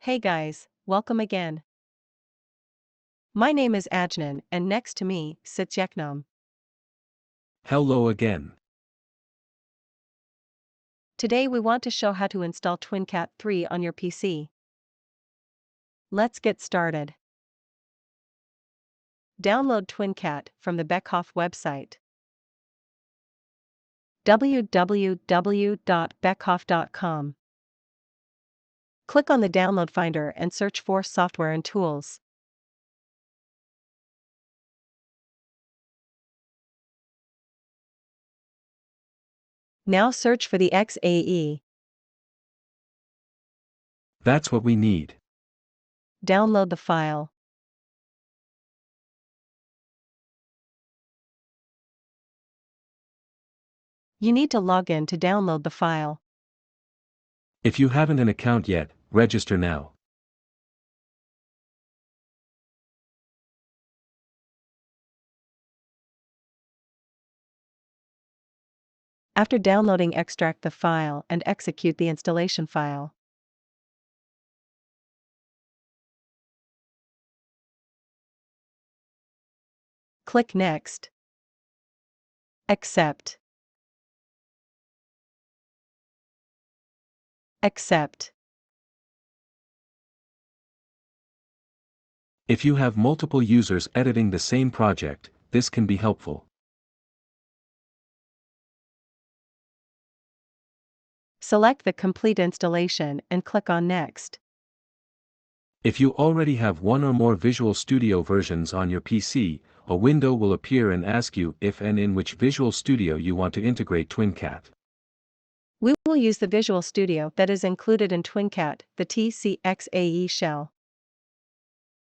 Hey guys, welcome again. My name is Ajnan and next to me sits Yeknom. Hello again. Today we want to show how to install TwinCAT 3 on your PC. Let's get started. Download TwinCAT from the Beckhoff website. www.beckhoff.com. Click on the download finder and search for Software and Tools. Now search for the XAE. That's what we need. Download the file. You need to log in to download the file. If you haven't an account yet, register now. After downloading, extract the file and execute the installation file. Click Next. Accept. Accept. If you have multiple users editing the same project, this can be helpful. Select the complete installation and click on Next. If you already have one or more Visual Studio versions on your PC, a window will appear and ask you if and in which Visual Studio you want to integrate TwinCAT. We will use the Visual Studio that is included in TwinCAT, the TCXAE shell.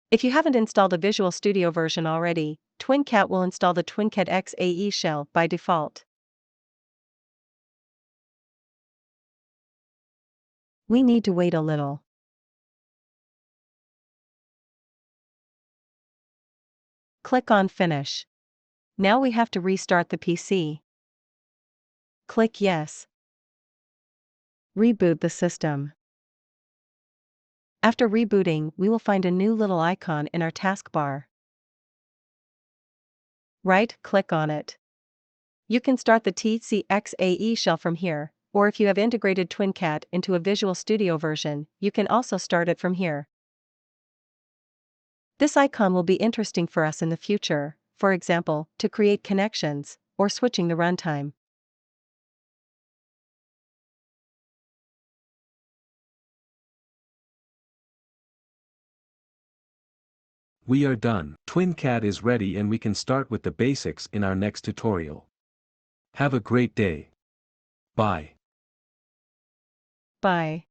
If you haven't installed a Visual Studio version already, TwinCAT will install the TwinCAT XAE shell by default. We need to wait a little. Click on Finish. Now we have to restart the PC. Click Yes. Reboot the system. After rebooting, we will find a new little icon in our taskbar. Right-click on it. You can start the TCXAE shell from here, or if you have integrated TwinCAT into a Visual Studio version, you can also start it from here. This icon will be interesting for us in the future, for example, to create connections, or switching the runtime. We are done. TwinCAT is ready and we can start with the basics in our next tutorial. Have a great day. Bye. Bye.